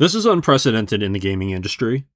This is unprecedented in the gaming industry.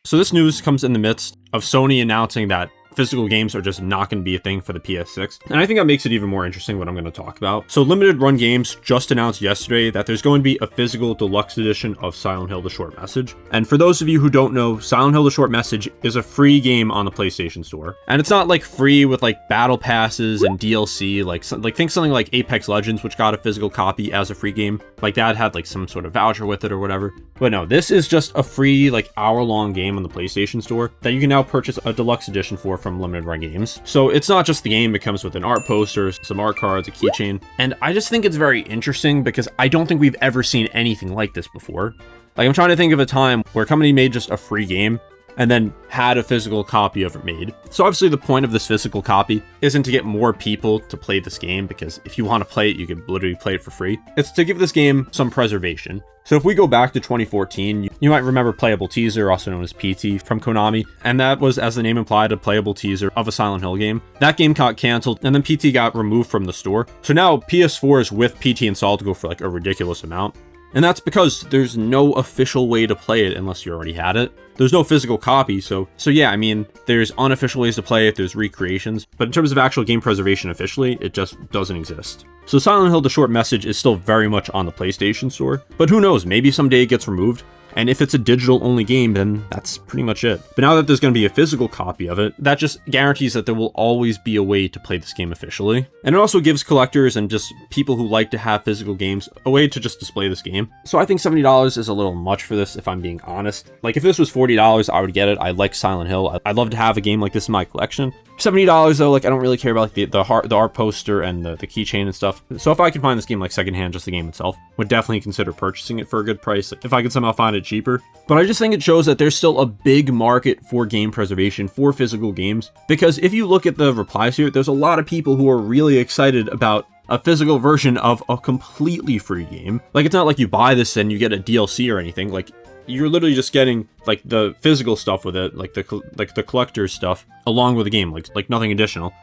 So this news comes in the midst of Sony announcing that physical games are just not going to be a thing for the PS6. And I think that makes it even more interesting what I'm going to talk about. So Limited Run Games just announced yesterday that there's going to be a physical deluxe edition of Silent Hill: The Short Message. And for those of you who don't know, Silent Hill: The Short Message is a free game on the PlayStation Store. And it's not like free with like battle passes and DLC, like think something like Apex Legends, which got a physical copy as a free game. Like that had like some sort of voucher with it or whatever. But no, this is just a free like hour-long game on the PlayStation Store that you can now purchase a deluxe edition for from Limited Run Games. So it's not just the game, it comes with an art poster, some art cards, a keychain. And I just think it's very interesting because I don't think we've ever seen anything like this before. Like I'm trying to think of a time where a company made just a free game and then had a physical copy of it made. So obviously the point of this physical copy isn't to get more people to play this game, because if you want to play it, you can literally play it for free. It's to give this game some preservation. So if we go back to 2014, you might remember Playable Teaser, also known as PT, from Konami, and that was, as the name implied, a playable teaser of a Silent Hill game. That game got canceled, and then PT got removed from the store. So now PS4s with PT installed go for like a ridiculous amount. And that's because there's no official way to play it unless you already had it. There's no physical copy, so yeah, I mean, there's unofficial ways to play it, there's recreations, but in terms of actual game preservation officially, it just doesn't exist. So Silent Hill: The Short Message is still very much on the PlayStation Store, but who knows, maybe someday it gets removed. And if it's a digital-only game, then that's pretty much it. But now that there's going to be a physical copy of it, that just guarantees that there will always be a way to play this game officially. And it also gives collectors and just people who like to have physical games a way to just display this game. So I think $70 is a little much for this, if I'm being honest. Like, if this was $40, I would get it. I like Silent Hill. I'd love to have a game like this in my collection. $70 though, like I don't really care about like the art poster and the keychain and stuff. So if I could find this game like secondhand, just the game itself, would definitely consider purchasing it for a good price if I could somehow find it cheaper. But I just think it shows that there's still a big market for game preservation for physical games, because if you look at the replies here, there's a lot of people who are really excited about a physical version of a completely free game. Like, it's not like you buy this and you get a DLC or anything. Like, you're literally just getting like the physical stuff with it, like the collector's stuff along with the game, like nothing additional.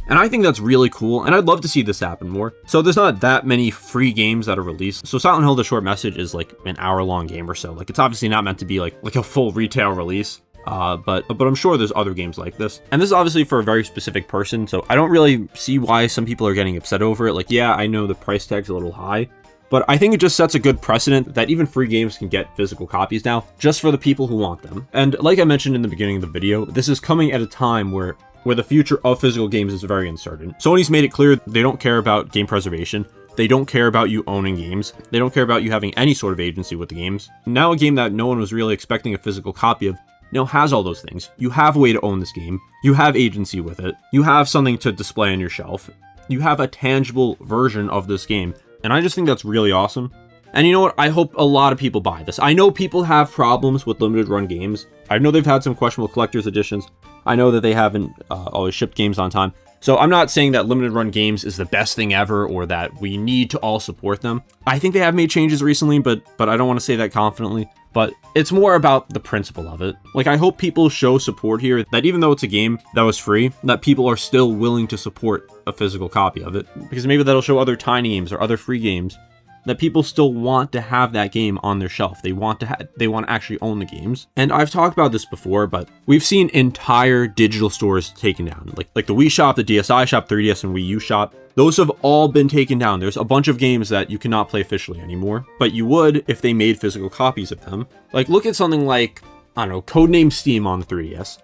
And I think that's really cool, and I'd love to see this happen more. So there's not that many free games that are released. So Silent Hill: The Short Message is like an hour-long game or so. Like, it's obviously not meant to be like a full retail release. But I'm sure there's other games like this. And this is obviously for a very specific person, so I don't really see why some people are getting upset over it. Like, yeah, I know the price tag's a little high, but I think it just sets a good precedent that even free games can get physical copies now, just for the people who want them. And like I mentioned in the beginning of the video, this is coming at a time where the future of physical games is very uncertain. Sony's made it clear they don't care about game preservation. They don't care about you owning games. They don't care about you having any sort of agency with the games. Now a game that no one was really expecting a physical copy of now has all those things. You have a way to own this game. You have agency with it. You have something to display on your shelf. You have a tangible version of this game. And I just think that's really awesome. And you know what? I hope a lot of people buy this. I know people have problems with limited run games. I know they've had some questionable collector's editions. I know that they haven't always shipped games on time. So I'm not saying that limited run games is the best thing ever or that we need to all support them. I think they have made changes recently, but I don't want to say that confidently. But it's more about the principle of it. Like, I hope people show support here, that even though it's a game that was free, that people are still willing to support a physical copy of it. Because maybe that'll show other tiny games or other free games that people still want to have that game on their shelf. They want to actually own the games. And I've talked about this before, but we've seen entire digital stores taken down. Like the Wii Shop, the DSi Shop, 3DS and Wii U Shop. Those have all been taken down. There's a bunch of games that you cannot play officially anymore, but you would if they made physical copies of them. Like, look at something like, I don't know, Codename Steam on the 3DS.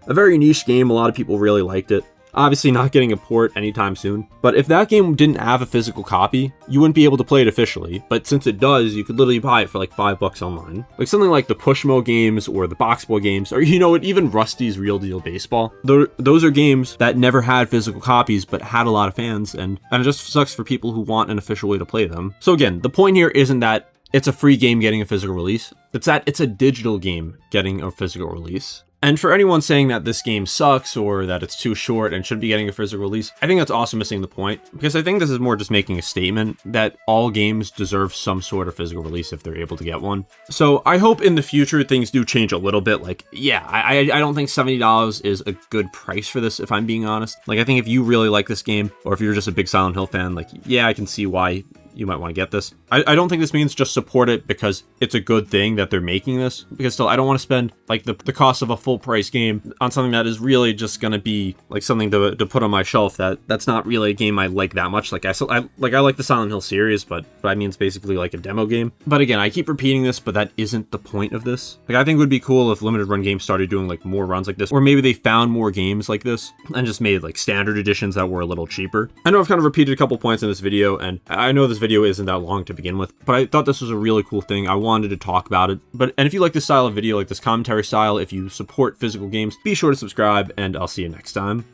A very niche game, a lot of people really liked it. Obviously not getting a port anytime soon, but if that game didn't have a physical copy, you wouldn't be able to play it officially, but since it does, you could literally buy it for like $5 online. Like something like the Pushmo games or the Boxball games, or you know what, even Rusty's Real Deal Baseball. Those are games that never had physical copies, but had a lot of fans, and it just sucks for people who want an official way to play them. So again, the point here isn't that it's a free game getting a physical release, it's that it's a digital game getting a physical release. And for anyone saying that this game sucks or that it's too short and should be getting a physical release, I think that's also missing the point, because I think this is more just making a statement that all games deserve some sort of physical release if they're able to get one. So I hope in the future things do change a little bit. Like, yeah, I don't think $70 is a good price for this, if I'm being honest. Like, I think if you really like this game, or if you're just a big Silent Hill fan, like, yeah, I can see why you might want to get this. I don't think this means just support it because it's a good thing that they're making this, because still I don't want to spend like the cost of a full price game on something that is really just going to be like something to put on my shelf that's not really a game I like that much. Like I like the Silent Hill series, but I mean it's basically like a demo game. But again, I keep repeating this, but that isn't the point of this. Like I think it would be cool if limited run games started doing like more runs like this, or maybe they found more games like this and just made like standard editions that were a little cheaper. I know I've kind of repeated a couple points in this video, and I know this video isn't that long to begin with, but I thought this was a really cool thing. I wanted to talk about it. And if you like this style of video, like this commentary style, if you support physical games, be sure to subscribe, and I'll see you next time.